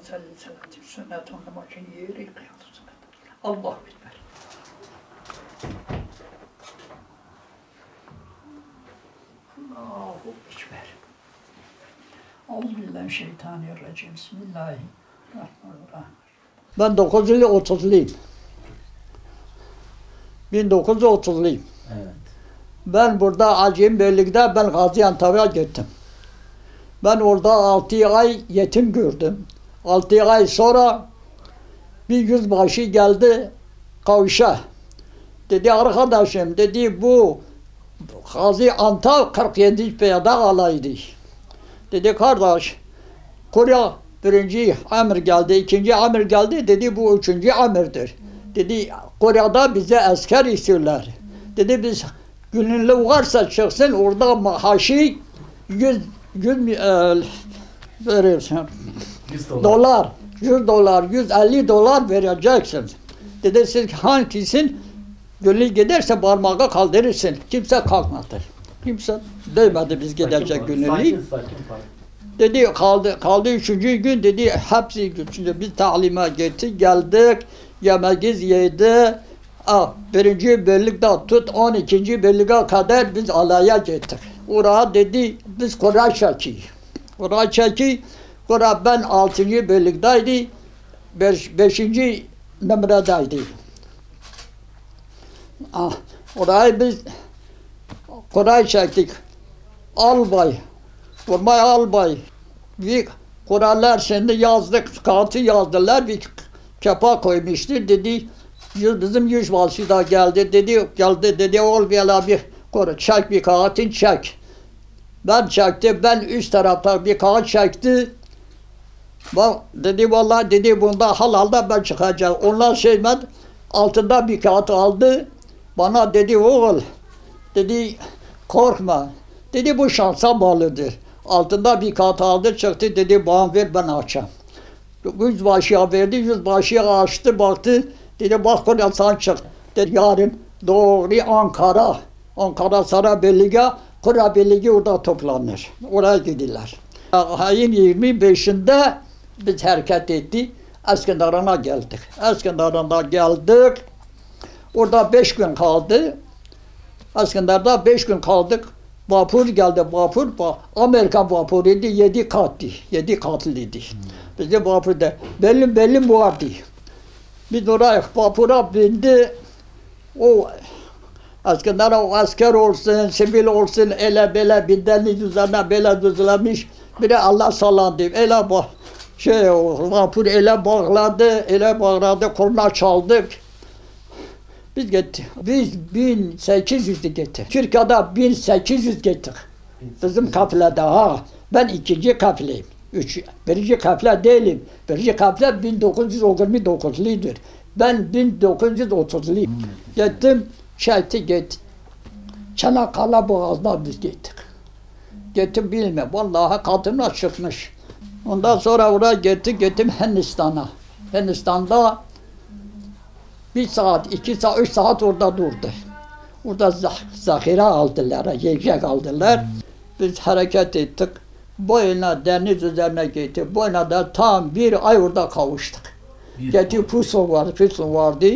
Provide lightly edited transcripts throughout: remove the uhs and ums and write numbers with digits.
selati sünnet onun için yeri kıyafet sünnet. Allahu Ekber. Allahu Ekber. Euzubillahimineşşeytanirracim. Bismillahirrahmanirrahim. Ben 930'luyum. 1930'luyum. Evet. Ben burada Acemibeylik'te ben Gaziantep'e gittim. Ben orada 6 ay yetim gördüm. 6 ay sonra bir yüzbaşı geldi kavuşa. Dedi arkadaşım dedi bu Gaziantep 47 piyada alaydı. Dedi kardeş Konya birinci amir geldi, ikinci amir geldi dedi bu üçüncü amirdir. Dedi Kore'de bize asker istiyorlar. Dedi biz gönüllü varsa çıksın orada maaşı 100 verirsin. 100 dolar, 100 dolar, 150 dolar vereceksin. Dedi siz hangisin gönüllü giderse parmağı kaldırırsın. Kimse kalkmadı. Kimse demedi biz gidecek gönüllü. Dedi kaldı üçüncü gün dedi hepsi üçüncü biz talime gitti geldik yemeğiz yedi. Birinci bölükte tut 12. bölüğe kadar biz alaya gittik. Oraya dedi biz Kura çeki. Kura çeki. Kura ben 6. bölükteydi. 5. numaradaydı. Orayı biz Kura çektik. Albay. Kurmay albay. Bir kurallar şimdi yazdık. Kağıtı yazdılar. Bir kepa koymuştu. Dedi bizim yüzbaşı da geldi. Dedi ol bir çek bir kağıtın çek. Ben çektim. Ben üst tarafta bir kağıt çekti. Dedi vallahi dedi bunda halalda ben çıkacağım. Onlar şeymen altında bir kağıt aldı. Bana dedi oğul dedi korkma. Dedi bu şansa bağlıdır. Altında bir kağıt aldı çıktı dedi bana ver ben açacağım. Yüzbaşıya verdi. Yüzbaşıya açtı baktı. Dedi bak Konya sen çık. Dedi yarın doğru Ankara. Ankara Sarabelli'ye Konya Birliği orada toplanır. Oraya gidiyorlar. Ayın 25'inde biz hareket ettik. Eskenderun'a geldik. Eskenderun'a geldik. Orada 5 gün kaldı. Eskenderun'da 5 gün kaldık. Vapur geldi. Vapur Amerikan vapuruydu. 7 katlı. 7 katlıydı. Bizim vapurda belim vardı. Biz oraya vapura bindi. O askerler o asker olsun, sivil olsun, ele bele bindeniz üzerine bele düzlemiş. Biri Allah sallandı. Ele vapur ele bağladı, korna çaldık. Biz gittik. Biz 1800'lü gittik. Türkiye'de 1800 gittik. Bizim kafilede ha. Ben ikinci kafileyim. Birinci kafile değilim. Birinci kafile 1929'ludur. Ben 1930'luyum. Gittim, gittim. Çanakkale Boğazı'na biz gittik. Gittim bilmem. Vallahi kadınlar çıkmış. Ondan sonra oraya gittim Hindistan'a. Hindistan'da 1 saat, 2 saat, 3 saat orada durdu. Orada zahire aldılar, yiyecek aldılar. Biz hareket ettik. Boyuna deniz üzerine gittik. Boyuna da tam 1 ay orada kavuştuk. Gitti pusu vardı.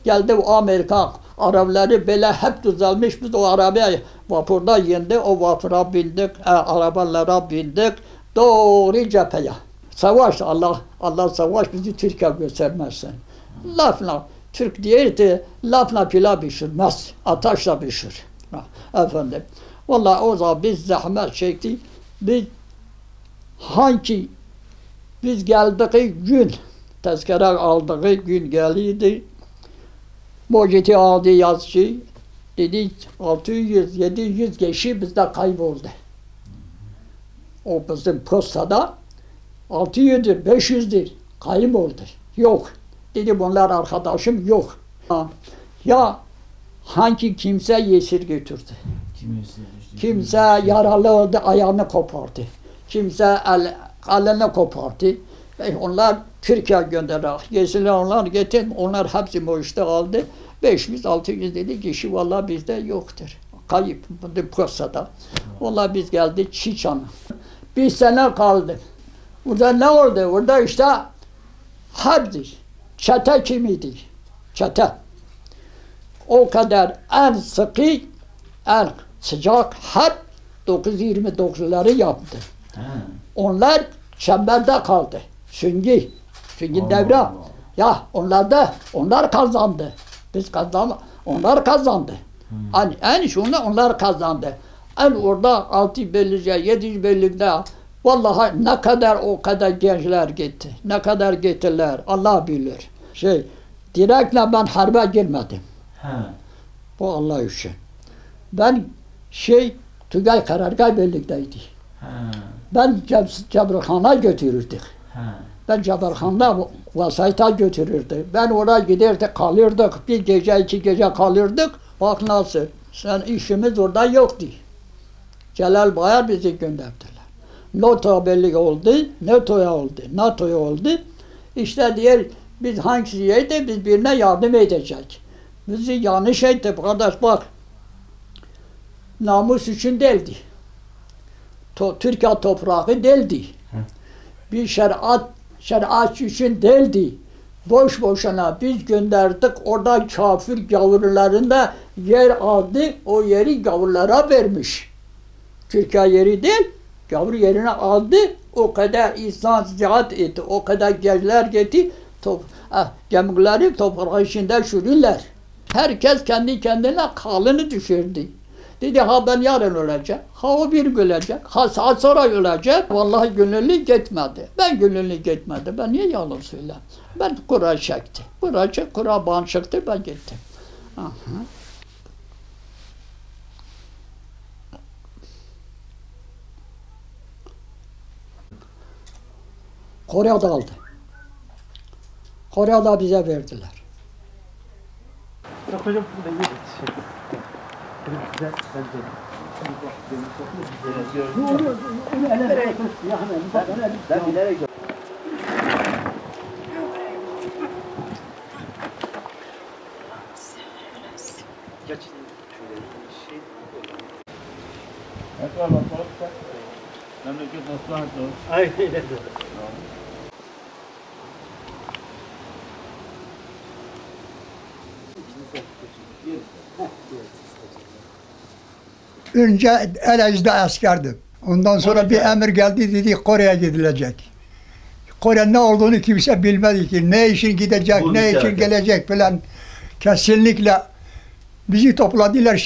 Geldi o Amerikan Arapları böyle hep düzelmiş. Biz o arabaya vapurda indi. O vapura bindik, arabalara bindik. Doğru cepheye. Savaş Allah savaş bizi Türkiye göstermezsin. Lafla Türk diyeydi, lafla pilav pişirmez, ateşle pişir. Efendim, vallahi o zaman biz zahmet çektik. Biz geldiği gün, tezkere aldığı gün geliydi. Mociti aldı yazıcı, dedi 600-700 kişi bizde kayboldu. O bizim postada 600'dür, 500'dür kayboldu. Yok. Dedi bunlar arkadaşım yok. Ya hangi kimse yesir götürdü. Kimse yaralı oldu, ayağını kopardı. Kimse elini kopardı. Onlar Türkiye gönderdi. Yesirler onlar getir. Onlar hepsi Moğuş'ta kaldı. 500-600 dedi kişi vallahi bizde yoktur. Kayıp postada. Vallahi biz geldik Çiçan'a. Bir sene kaldık. Orada ne oldu? Orada işte harptir. Çete kimiydi? Çete. O kadar en sıkı, en sıcak harp 929'ları yaptı. Onlar çemberde kaldı. Süngü devre. Ya onlar kazandı. Biz kazanmadık. Onlar kazandı. Yani en sonunda onlar kazandı. En orada 6 bölüce, 7 bölükte vallahi ne kadar o kadar gençler gitti. Ne kadar gittiler Allah bilir. Direktle ben harbe girmedim. Bu Allah için. Ben Tugay Karargah birlikteydi. Ben Cebrailhan'a götürürdük. Ben Cebrailhan'da vasayta götürürdü. Ben oraya giderdik, kalırdık. Bir gece, 2 gece kalırdık. Bak nasıl. Sen işimiz orada yoktu. Celal Bayar bizi gönderdiler. NATO birliği oldu, NATO'ya oldu. İşte diğer biz hangisiydi, biz birine yardım edecek. Bizi yanlış etti kardeş bak. Namus için değildi. Türkiye toprağı değildi. Bir şeriat için değildi. Boş boşuna biz gönderdik, orada kafir gavurlarında yer aldı, o yeri gavurlara vermiş. Türkiye yeri değil, gavur yerine aldı, o kadar insan ziyaret etti, o kadar gençler gitti, gemileri toprağı içinde sürürler. Herkes kendi kendine kalını düşürdü. Dedi ha ben yarın öleceğim, ha o bir gün ölecek, ha saat sonra ölecek. Vallahi gönüllü gitmedi. Ben gönüllü gitmedi. Ben niye yalan söyleyeyim? Ben kura çekti. Kura ban çıktı, ben gittim. Aha. Kore'de aldı. Kore'de bize verdiler. Yok hocam burada iyi güzel bence. Önce Elazığ'da askerdim. Ondan sonra bir emir geldi, dedi Kore'ye gidilecek. Kore ne olduğunu kimse bilmedi ki. Ne için gidecek, ne için gelecek falan. Kesinlikle bizi topladılar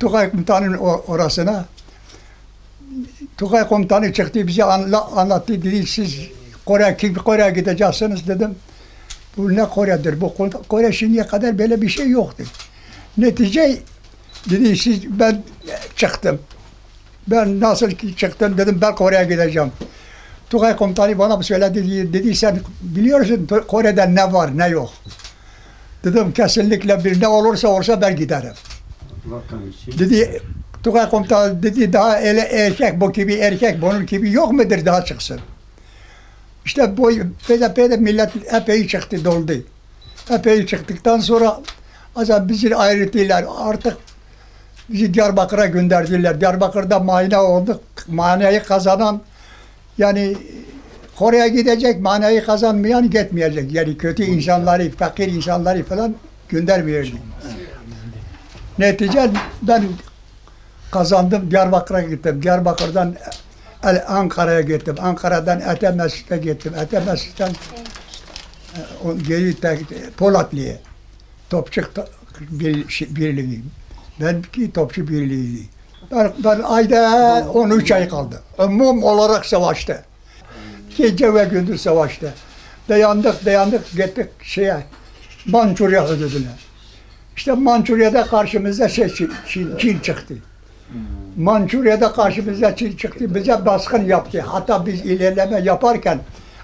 Tugay komutanın orasına. Tugay komutanı çıktı, bize anlattı, dedi siz Kore'ye gideceksiniz dedim. Bu ne Kore'dir? Bu Kore şimdiye kadar böyle bir şey yoktu. Netice dedi ben çıktım. Ben nasıl ki çıktım dedim ben Kore'ye gideceğim. Tugay komutanı bana söyledi, dedi sen biliyorsun Kore'de ne var ne yok. Dedim kesinlikle bir ne olursa ben giderim. Dedi Tugay komutanı dedi daha erkek bu gibi erkek bunun gibi yok mudur daha çıksın. İşte bu millet epey çıktı doldu. Epey çıktıktan sonra bizi ayrıttılar artık. Bizi Diyarbakır'a gönderdiler. Diyarbakır'da muayene olduk. Muayeneyi kazanan yani Kore'ye gidecek, muayeneyi kazanmayan gitmeyecek. Yani kötü insanları, fakir insanları falan göndermeyecek. Netice ben kazandım, Diyarbakır'a gittim. Diyarbakır'dan Ankara'ya gittim. Ankara'dan Etemesgut'a gittim. Etemesgut'tan geri Polatlı'ya. Topçu Birliği. Benimki Topçu Birliği'ydi. Ben ayda 13 ay kaldı. Mum olarak savaştı. Gece ve gündüz savaştı. Dayandık gittik Mançurya hududuna. İşte Mançurya'da karşımıza Çin çıktı. Mançurya'da karşımıza Çin çıktı. Bize baskın yaptı. Hatta biz ilerleme yaparken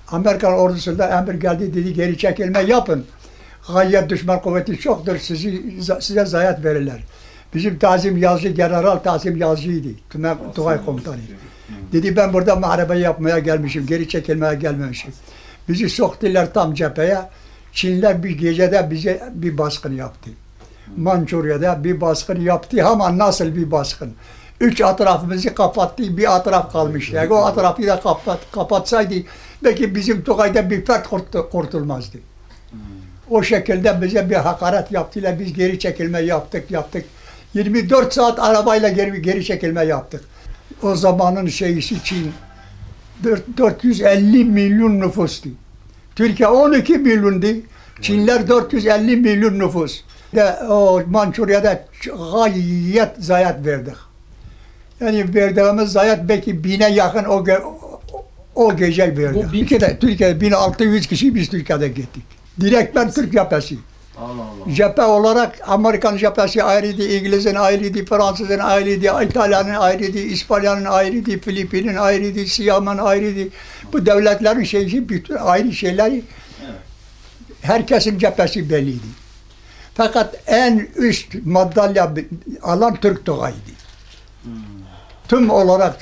Amerikan ordusunda emir geldi, dedi geri çekilme yapın. Gayyet düşman kuvveti çoktur, size zayiat verirler. Bizim Tazim Yazıcı, General Tazim Yazıcı'ydı, Tugay komutanı. Dedi ben burada muharebe yapmaya gelmişim, geri çekilmeye gelmemişim. Bizi soktular tam cepheye. Çinler bir gecede bize bir baskın yaptı. Mançurya'da bir baskın yaptı ama nasıl bir baskın? 3 etrafımızı kapattı, bir etraf kalmıştı. O etrafı da kapatsaydı belki bizim Tokay'da bir fert kurtulmazdı. O şekilde bize bir hakaret yaptılar. Biz geri çekilme yaptık. 24 saat arabayla geri çekilme yaptık. O zamanın şeysi Çin 450 milyon nüfustu. Türkiye 12 milyondu. Çinler 450 milyon nüfus. O Mançurya'da gayet zayiat verdik. Yani verdiğimiz zayiat belki 1000'e yakın o gece verdik. Türkiye'de 1600 kişi biz Türkiye'de gittik. Direkt ben Türk cephesi. Allah Allah. Cephe olarak Amerikan cephesi ayrıydı, İngiliz'in ayrıydı, Fransız'ın ayrıydı, İtalya'nın ayrıydı, İspanya'nın ayrıydı, Filipin'in ayrıydı, Siyam'ın ayrıydı. Bu devletlerin şeyi bütün ayrı şeyleri. Herkesin cephesi belliydi. Fakat en üst madalya alan Türk Tokay'dı. Tüm olarak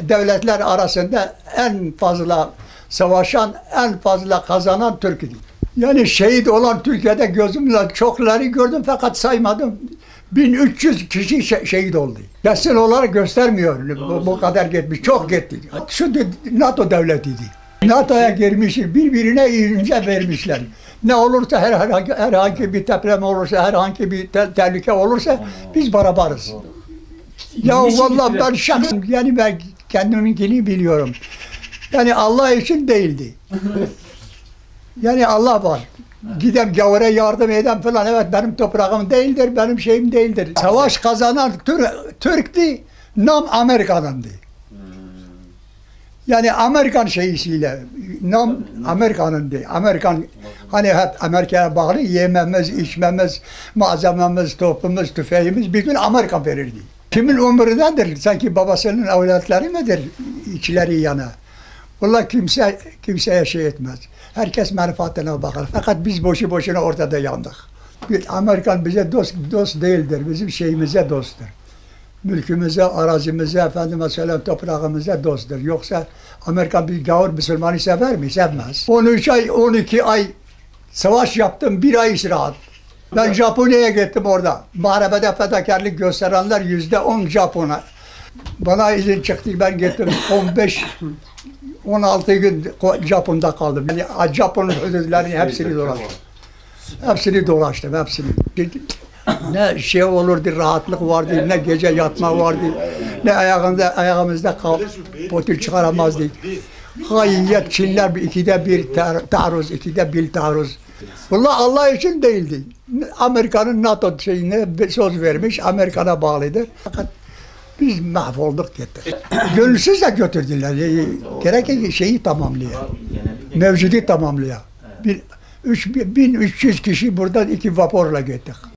devletler arasında en fazla savaşan, en fazla kazanan Türk'tü. Yani şehit olan Türkiye'de gözümle çokları gördüm fakat saymadım. 1300 kişi şehit oldu. Kesin olarak göstermiyor bu kadar gitmiş. Çok gitti. Şu NATO devletiydi. NATO'ya girmişiz, birbirine ince vermişler. Ne olursa herhangi bir deprem olursa, herhangi bir tehlike olursa biz beraberız. Ya vallahi ben şahsen yani ben kendiminkini biliyorum. Yani Allah için değildi. Yani Allah var. Gidem gavura yardım eden falan, evet benim toprağım değildir, benim şeyim değildir. Savaş kazanan Türk'tü, nam Amerikan'ındı. Yani Amerikan şeysiyle, nam Amerikan'ındı. Amerikan, hani hep Amerika'ya bağlı yememiz, içmemiz, malzememiz, topumuz, tüfeğimiz bütün Amerika verirdi. Kimin umurundadır? Sanki babasının evlatları mıdır içleri yana? Vallahi kimseye şey etmez. Herkes menfaatine bakar. Fakat biz boşu boşuna ortada yandık. Amerikan bize dost değildir. Bizim şeyimize dosttur. Mülkümüze, arazimize, efendime söyleyeyim toprağımıza dosttur. Yoksa Amerikan bir gavur Müslümanı sever mi? Sevmez. 13 ay, 12 ay savaş yaptım. 1 ay istirahat. Ben Japonya'ya gittim orada. Muharebede fedakarlık gösterenler %10 Japon'a. Bana izin çıktı. Ben gittim 16 gün Japon'da kaldım. Yani Japon'un hudutlarını hepsini dolaştım. Hepsini. Ne şey olurdu, rahatlık vardı, ne gece yatma vardı, ne ayağımızda potil çıkaramazdık. Gayet Çinler ikide bir taarruz, ikide bir taarruz. Bunlar Allah için değildi. Amerika'nın NATO şeyine söz vermiş, Amerikan'a bağlıydı. Fakat biz mahvolduk gittik. Gönülsüz de götürdüler. Gerek şeyi tamamlıyor. Mevcudu tamamlıyor. 1300 kişi buradan 2 vapurla gittik.